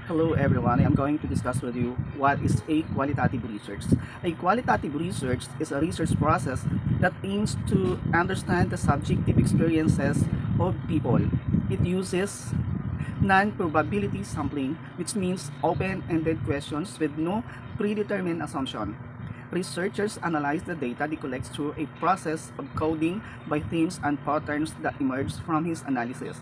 Hello everyone, I am going to discuss with you what is a qualitative research. A qualitative research is a research process that aims to understand the subjective experiences of people. It uses non-probability sampling, which means open-ended questions with no predetermined assumption. Researchers analyze the data they collect through a process of coding by themes and patterns that emerge from his analysis.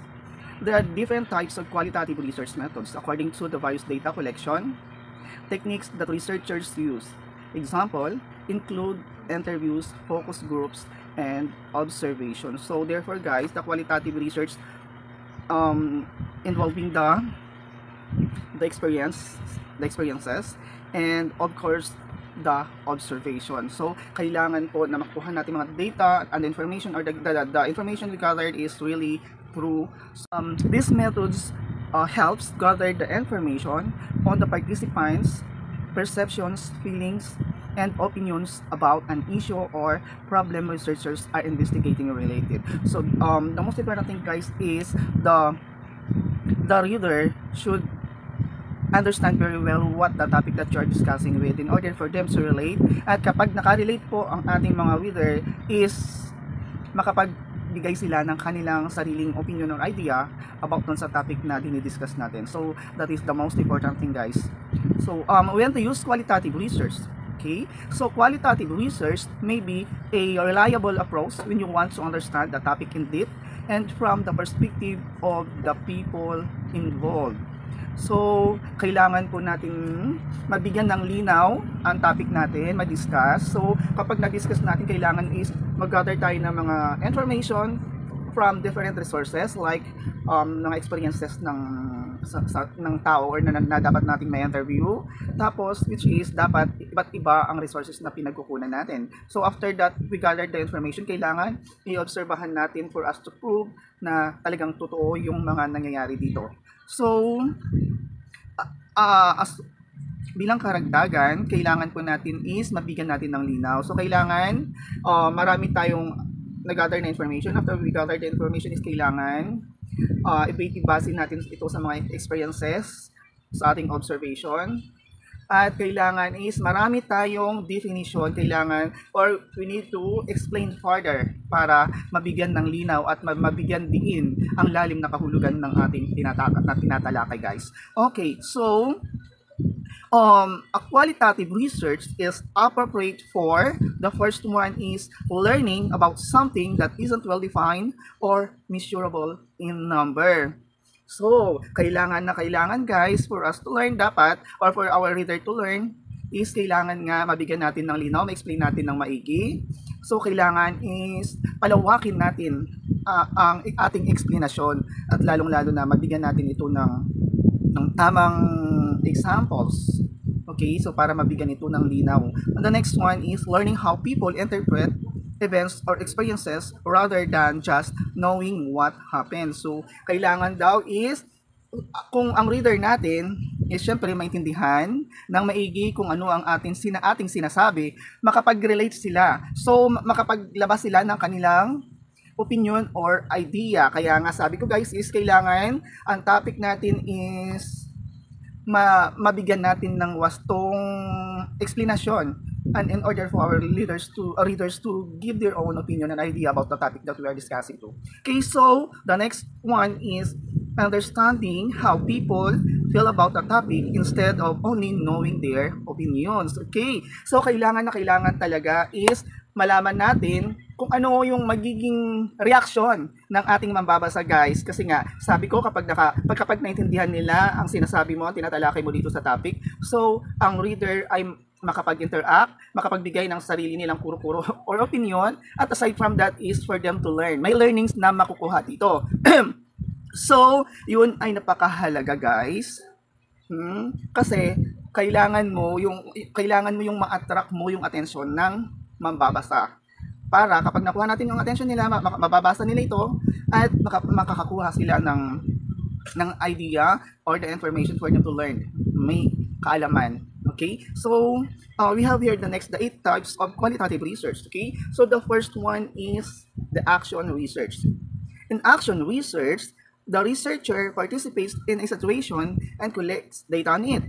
There are different types of qualitative research methods according to the various data collection techniques that researchers use. Example include interviews, focus groups, and observations. So therefore guys, the qualitative research involving the experiences, and of course the observation. So kailangan po na makuha natin mga data and information, or the information we gathered is really through these methods helps gather the information on the participants perceptions, feelings, and opinions about an issue or problem researchers are investigating related. So the most important thing guys is the reader should understand very well what the topic that you're discussing with in order for them to relate. At kapag nakarelate po ang ating mga reader is makapagbigay sila ng kanilang sariling opinion or idea about dun sa topic na dinidiscuss natin. So that is the most important thing guys. So we want to use qualitative research. Okay, so qualitative research may be a reliable approach when you want to understand the topic in depth and from the perspective of the people involved. So, kailangan po natin mabigyan ng linaw ang topic natin, ma-discuss. So, kapag na-discuss natin, kailangan is mag-gather tayo ng mga information from different resources like mga experiences ng tao or na dapat nating may interview. Tapos, which is dapat iba't iba ang resources na pinagkukunan natin. So, after that, we gather the information, kailangan i-obserbahan natin for us to prove na talagang totoo yung mga nangyayari dito. So, as bilang karagdagan, kailangan po natin is mabigyan natin ng linaw. So, kailangan marami tayong nag-gather na information. After we gather the information is kailangan ibase natin ito sa mga experiences sa ating observation. At kailangan is marami tayong definition, kailangan or we need to explain further para mabigyan ng linaw at mabigyan diin ang lalim na kahulugan ng ating tinatalakay guys. Okay, so a qualitative research is appropriate for the first one is learning about something that isn't well defined or measurable in number. So, kailangan guys for us to learn dapat or for our reader to learn is kailangan nga mabigyan natin ng linaw, ma-explain natin ng maigi. So, kailangan is palawakin natin ang ating explanation at lalong-lalo na mabigyan natin ito ng tamang examples. Okay, so para mabigyan ito ng linaw. And the next one is learning how people interpret events or experiences rather than just knowing what happened. So, kailangan daw is kung ang reader natin is syempre maintindihan ng maigi kung ano ang ating sinasabi, makapag-relate sila. So, makapaglabas sila ng kanilang opinion or idea. Kaya nga sabi ko guys is kailangan ang topic natin is mabigyan natin ng wastong explanation and in order for our readers to give their own opinion and idea about the topic that we are discussing to. Okay, so the next one is understanding how people feel about the topic instead of only knowing their opinions. Okay, so kailangan talaga is malaman natin kung ano yung magiging reaction ng ating mambabasa guys. Kasi nga, sabi ko kapag naintindihan nila ang sinasabi mo, tinatalakay mo dito sa topic, so ang reader ay makapag-interact, makapagbigay ng sarili nilang kuro-kuro or opinion, at aside from that is for them to learn. May learnings na makukuha dito. So, yun ay napakahalaga guys. Kasi kailangan mo yung ma-attract mo yung atensyon ng mambabasa. Para kapag nakuha natin yung attention nila, mababasa nila ito at makakakuha sila ng idea or the information for them to learn. May kaalaman. Okay? So, we have here the 8 types of qualitative research. Okay? So, the first one is the action research. In action research, The researcher participates in a situation and collects data on it.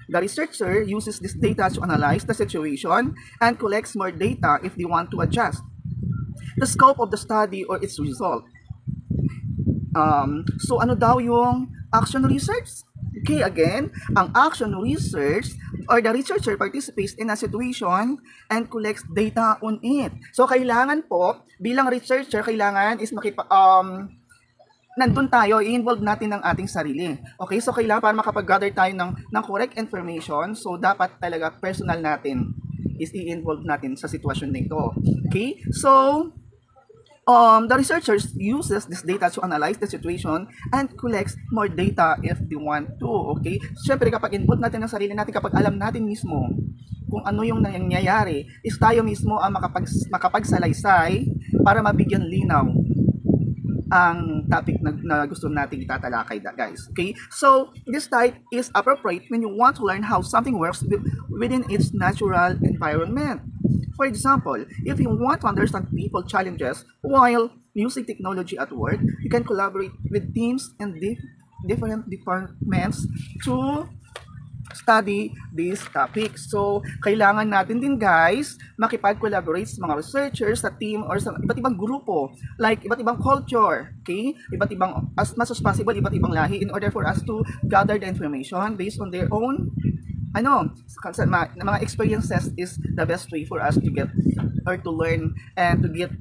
The researcher uses this data to analyze the situation and collects more data if they want to adjust the scope of the study or its result. So ano daw yung action research? Okay, again, ang action research or the researcher participates in a situation and collects data on it. So kailangan po, bilang researcher, kailangan is nandun tayo, i-involve natin ang ating sarili. Okay, so kailangan para makapag-gather tayo ng correct information, so dapat talaga personal natin is i-involve natin sa sitwasyon na ito. Okay, so the researchers uses this data to analyze the situation and collects more data if they want to. Okay, syempre kapag input natin ang sarili natin, kapag alam natin mismo kung ano yung nangyayari, is tayo mismo ang makapagsalaysay para mabigyan linaw ang topic na gusto nating itatalakay, guys. Okay? So, this type is appropriate when you want to learn how something works within its natural environment. For example, if you want to understand people challenges while using technology at work, you can collaborate with teams and different departments to study this topic. So, kailangan natin din guys, makipag-collaborate sa mga researchers, sa team, or sa iba't ibang grupo, like iba't ibang culture, okay? Iba't ibang, as much as possible, iba't ibang lahi in order for us to gather the information based on their own, mga experiences is the best way for us to get, or to learn, and to get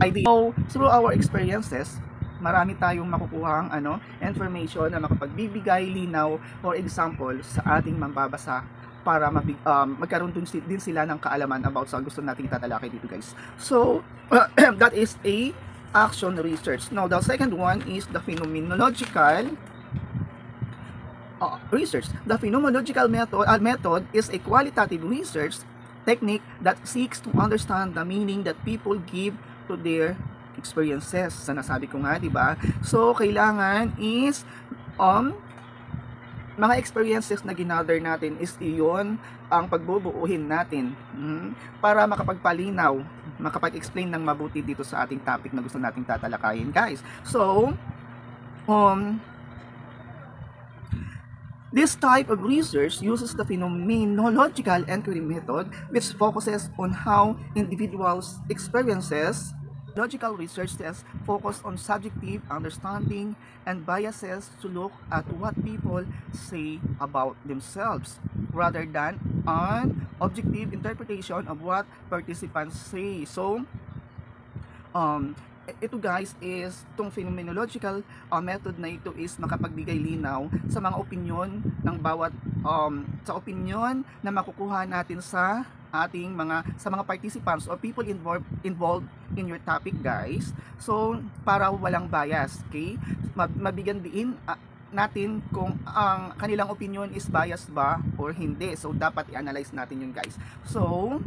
ideas. So, through our experiences, marami tayong makukuhang information na makapagbibigay linaw or example sa ating mambabasa para magkaroon din sila ng kaalaman about sa gusto nating tatalakay dito guys. So, that is a action research. Now, the second one is the phenomenological research. The phenomenological method is a qualitative research technique that seeks to understand the meaning that people give to their experiences. Sa nasabi ko nga, di ba? So, kailangan is mga experiences na ginather natin is iyon ang pagbubuuhin natin para makapagpalinaw, makapag-explain ng mabuti dito sa ating topic na gusto nating tatalakayin, guys. So, this type of research uses the phenomenological inquiry method, which focuses on how individuals' experiences. Logical research tests focus on subjective understanding and biases to look at what people say about themselves rather than an objective interpretation of what participants say. So, ito guys is itong phenomenological method na ito is makapagbigay linaw sa mga opinyon ng bawat sa opinyon na makukuha natin sa mga participants or people involved in your topic, guys. So, para walang bias, okay? Mabigyan din natin kung ang kanilang opinion is biased ba or hindi. So, dapat i-analyze natin yun, guys. So,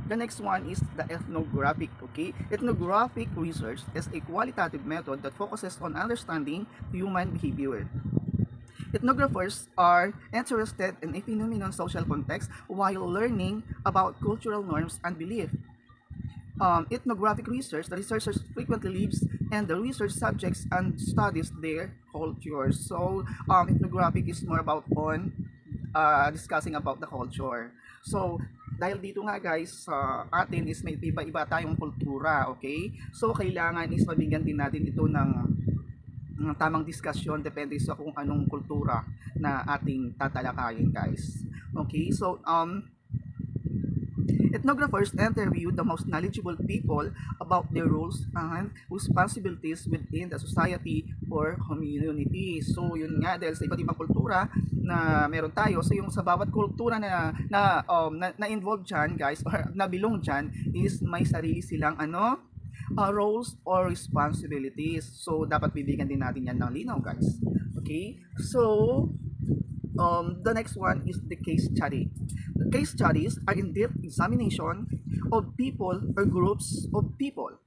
the next one is the ethnographic, okay? Ethnographic research is a qualitative method that focuses on understanding human behavior. Ethnographers are interested in a phenomenon social context while learning about cultural norms and belief. Ethnographic research, the researchers frequently lives and the research subjects and studies their cultures. So, ethnographic is more about discussing about the culture. So, dahil dito nga guys, sa atin is may iba-iba tayong kultura, okay? So, kailangan is mabigyan din natin ito ng tamang diskusyon depende sa kung anong kultura na ating tatalakayin, guys. Okay, so ethnographers interview the most knowledgeable people about their roles and responsibilities within the society or community. So yun nga, dahil sa iba't ibang kultura na meron tayo, so yung sa bawat kultura na involved dyan, guys, or nabilong dyan, is may sarili silang roles or responsibilities. So, dapat bibigyan din natin yan ng linaw, guys. Okay? So, the next one is the case study. The case studies are in-depth examination of people or groups of people.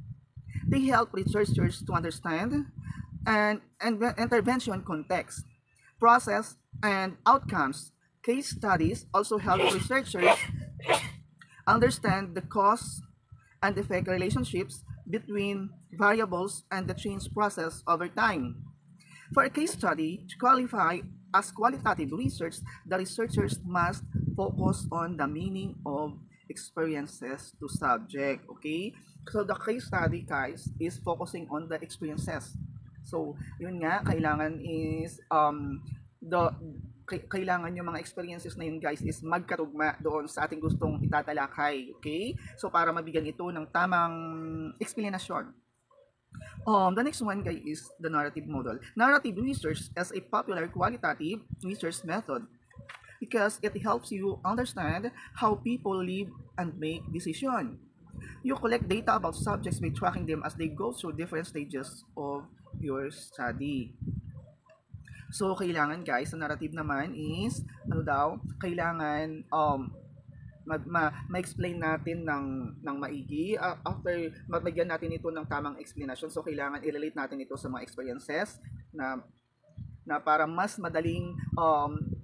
They help researchers to understand and intervention context, process, and outcomes. Case studies also help researchers understand the cause and effect relationships between variables and the change process over time. For a case study, to qualify as qualitative research, the researchers must focus on the meaning of experiences to subject. Okay? So the case study, guys, is focusing on the experiences. So, yun nga, kailangan is the kailangan yung mga experiences na yun, guys, is magkatugma doon sa ating gustong itatalakay. Okay? So, para mabigyan ito ng tamang explanation. The next one, guys, is the narrative model. Narrative research is a popular qualitative research method because it helps you understand how people live and make decisions. You collect data about subjects by tracking them as they go through different stages of your study. So, kailangan, guys, sa narrative naman is, ano daw, kailangan ma-explain natin ng maigi. After mabigyan natin ito ng tamang explanation, so kailangan i-relate natin ito sa mga experiences na para mas madaling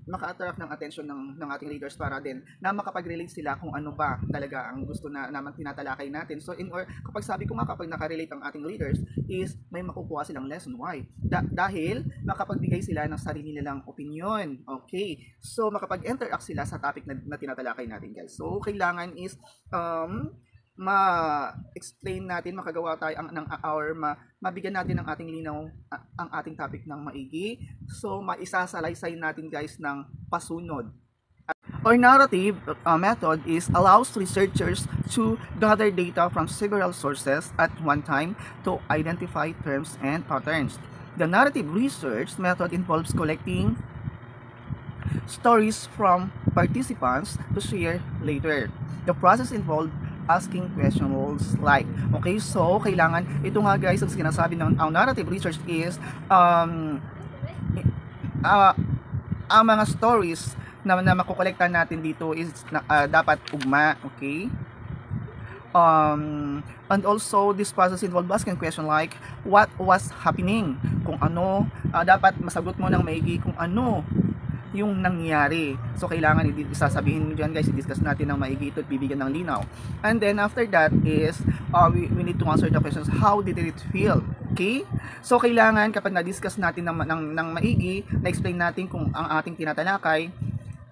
maka-attract ng attention ng ating readers, para din na makapag-relate sila kung ano ba talaga ang gusto na naman tinatalakay natin. So kapag sabi ko nga, kapag nakarelate ang ating readers is may makukuha silang lesson. Why? Dahil makapagbigay sila ng sarili nilang opinion. Okay? So makapag-interact sila sa topic na tinatalakay natin, guys. So kailangan is ma-explain natin, makagawa tayo mabigyan natin ng ating linaw ang ating topic ng maigi. So, maisasalaysay natin, guys, ng pasunod. Our narrative method is allows researchers to gather data from several sources at one time to identify terms and patterns. The narrative research method involves collecting stories from participants to share later. The process involved asking questions like, okay, so kailangan, ito nga, guys, ang sinasabi ng narrative research is ang mga stories na makukolekta natin dito is dapat ugma, okay? And also this process involved asking question like what was happening, kung ano, dapat masagot mo ng maigi kung ano yung nangyari. So kailangan isasabihin mo dyan, guys, i-discuss natin ng maigi ito at bibigyan ng linaw. And then after that is we need to answer the questions, how did it feel? Okay? So kailangan kapag na-discuss natin ng maigi, na-explain natin kung ang ating tinatalakay,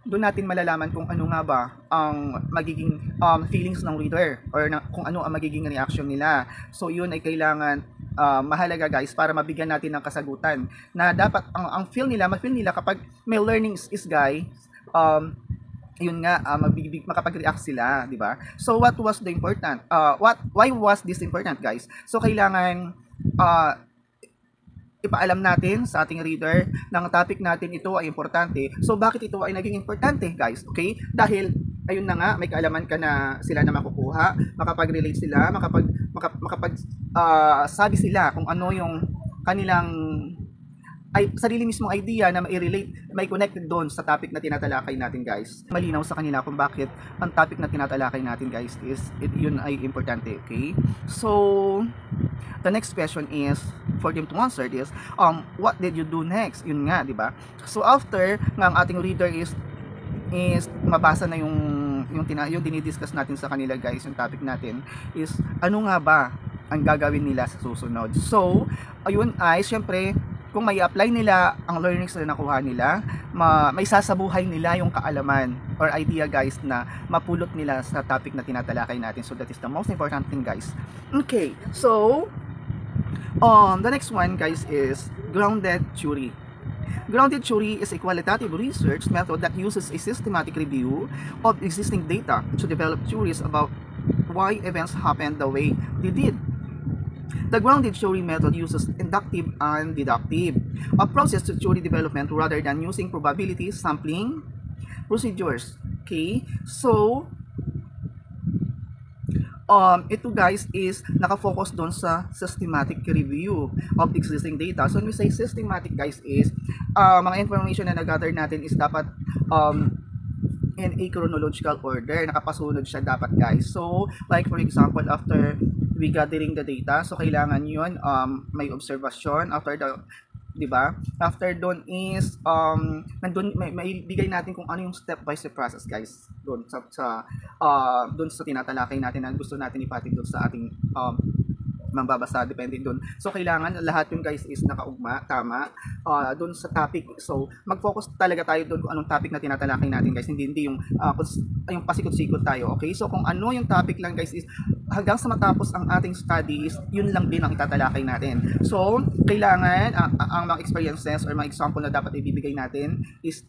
doon natin malalaman kung ano nga ba ang magiging feelings ng reader or kung ano ang magiging reaction nila. So yun ay kailangan mahalaga, guys, para mabigyan natin ng kasagutan na dapat ang feel nila kapag may learnings is, guys, yun nga, makapag-react sila, di ba? So what was the important, why was this important, guys? So kailangan ipaalam natin sa ating reader ng topic natin ito ay importante. So bakit ito ay naging importante, guys? Okay? Dahil ayun na nga, may kaalaman ka na sila na makukuha, makapag-relate sila, sabi sila kung ano yung kanilang sarili mismong idea na mai-relate, may connected doon sa topic na tinatalakay natin, guys. Malinaw sa kanila kung bakit ang topic na tinatalakay natin, guys, is yun ay importante, okay? So, the next question is for them to answer this, what did you do next? Yun nga, di ba? So, after ng ating reader is mabasa na yung dinidiscuss natin sa kanila, guys, yung topic natin is ano nga ba ang gagawin nila sa susunod. So, ayun ay syempre kung may apply nila ang learnings na nakuha nila, may sasabuhay nila yung kaalaman or idea, guys, na mapulot nila sa topic na tinatalakay natin. So that is the most important thing, guys. Okay, so the next one, guys, is grounded theory. Grounded theory is a qualitative research method that uses a systematic review of existing data to develop theories about why events happened the way they did. The grounded theory method uses inductive and deductive approaches to theory development rather than using probability sampling procedures. Okay, so ito, guys, is nakafocus doon sa systematic review of existing data. So when we say systematic, guys, is mga information na nag-gather natin is dapat in a chronological order, nakapasunod siya dapat, guys. So like for example, after we gathering the data, so kailangan yun may observation after the, di ba? After doon is nandun may bigay natin kung ano yung step by step process, guys, doon sa doon sa tinatalakay natin na gusto natin ipatid doon sa ating mambabasa, depende dun. So, kailangan lahat yun guys is nakaugma, tama, dun sa topic. So, mag-focus talaga tayo dun kung anong topic na tinatalakay natin guys, hindi yung, yung pasikot-sikot tayo, okay? So, kung ano yung topic lang guys is hanggang sa matapos ang ating studies, yun lang din ang itatalakay natin. So, kailangan, ang mga experiences or mga example na dapat ibibigay natin is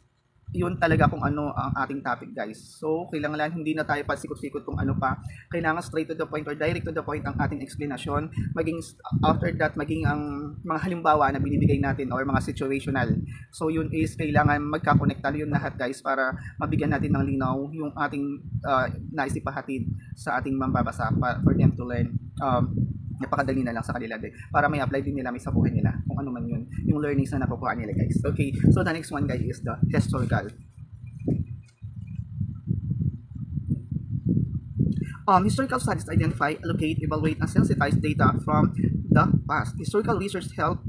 yun talaga kung ano ang ating topic guys. So, kailangan lang hindi na tayo pasikot-sikot kung ano pa. Kailangan straight to the point or direct to the point ang ating explanation. Maging after that, maging ang mga halimbawa na binibigay natin or mga situational. So, yun is kailangan magkakonekta yun lahat guys para mabigyan natin ng linaw yung ating nais ipahatid sa ating mambabasa for them to learn. Napakadali na lang sa kanila din para may apply din nila, may sa buhay nila kung ano man yun yung learnings na nakukuha nila guys. Okay, so the next one guys is the historical. Historical studies identify, allocate, evaluate, and sensitize data from the past. Historical research help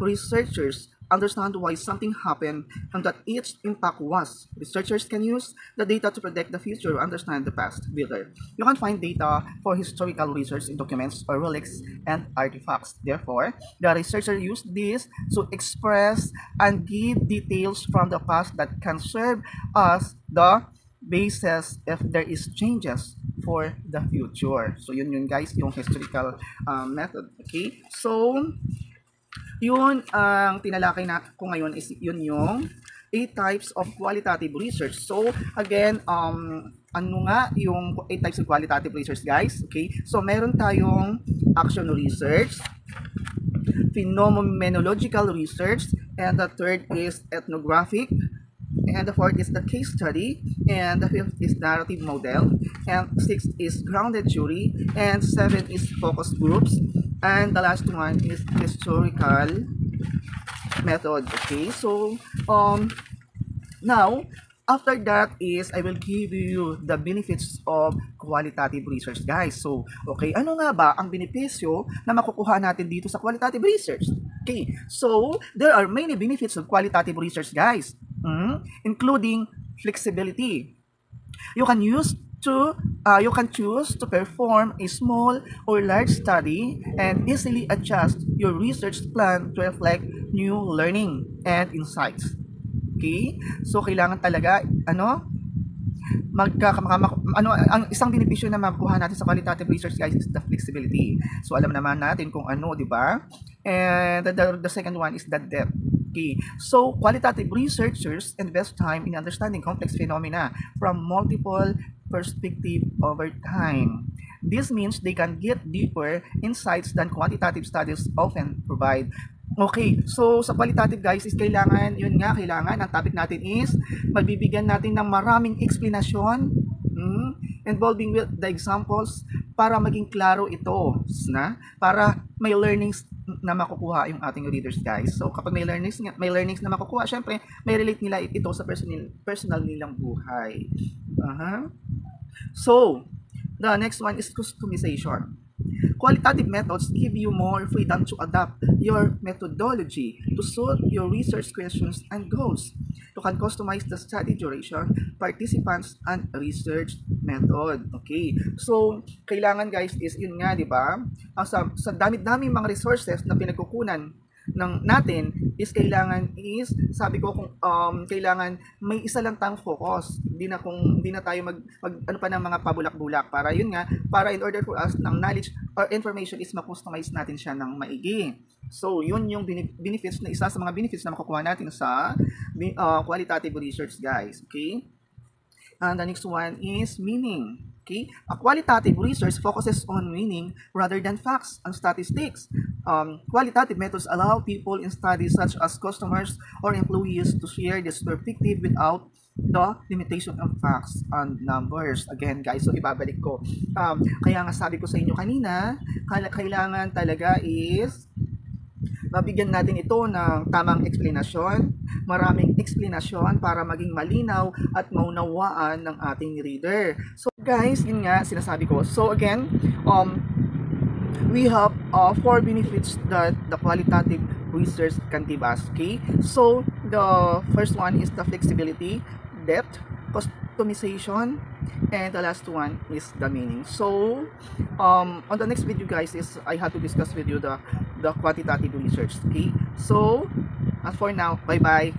researchers understand why something happened and that its impact was. Researchers can use the data to predict the future or understand the past better. You can find data for historical research in documents or relics and artifacts. Therefore, the researcher used this to express and give details from the past that can serve as the basis if there is changes for the future. So yun guys, yung historical method. Okay, so yun ang tinalakay na ko ngayon is yun yung 8 types of qualitative research. So again, ano nga yung 8 types of qualitative research guys? Okay, so meron tayong action research, phenomenological research, and the third is ethnographic, and the fourth is the case study, and the fifth is narrative model, and sixth is grounded theory, and 7 is focus groups, and the last one is historical method. Okay, so now after that is I will give you the benefits of qualitative research guys. So okay, ano nga ba ang benepisyo na makukuha natin dito sa qualitative research? Okay, so there are many benefits of qualitative research guys, including flexibility. You can choose to perform a small or large study and easily adjust your research plan to reflect new learning and insights. Okay? So kailangan talaga ang isang benepisyo na makuha natin sa qualitative research guys is the flexibility. So alam naman natin kung ano, di ba? And the second one is the depth. Okay. So qualitative researchers invest time in understanding complex phenomena from multiple perspectives over time. This means they can get deeper insights than quantitative studies often provide. Okay, so sa qualitative guys is kailangan ang topic natin is magbibigyan natin ng maraming explanation involving with the examples para maging klaro ito para may learnings na makukuha yung ating readers guys. So kapag may learnings na makukuha, syempre may relate nila ito sa personal nilang buhay. So the next one is customization. Qualitative methods give you more freedom to adapt your methodology to suit your research questions and goals. You can customize the study duration, participants, and research method. Okay. So, kailangan guys is yun nga, di ba? Sa dami-dami mga resources na pinagkukunan natin is sabi ko kung kailangan may isa lang tang focus, hindi na tayo mag ano pa ng mga pabulak-bulak para yun nga, para in order for us ng knowledge or information is ma-customize natin siya ng maigi. So yun yung benefits na isa sa mga benefits na makukuha natin sa qualitative research guys. Okay, and the next one is meaning. Okay, a qualitative research focuses on meaning rather than facts and statistics. Qualitative methods allow people in studies such as customers or employees to share this perspective without the limitation of facts and numbers. Again guys, so ibabalik ko. Kaya nga sabi ko sa inyo kanina, kailangan talaga is mabigyan natin ito ng tamang explanation, maraming explanation para maging malinaw at maunawaan ng ating reader. So guys, yun nga sinasabi ko. So again, we have 4 benefits that the qualitative research can give us. Okay, so the first one is the flexibility, depth, customization, and the last one is the meaning. So on the next video guys is I have to discuss with you the quantitative research. Okay, so as for now, bye bye.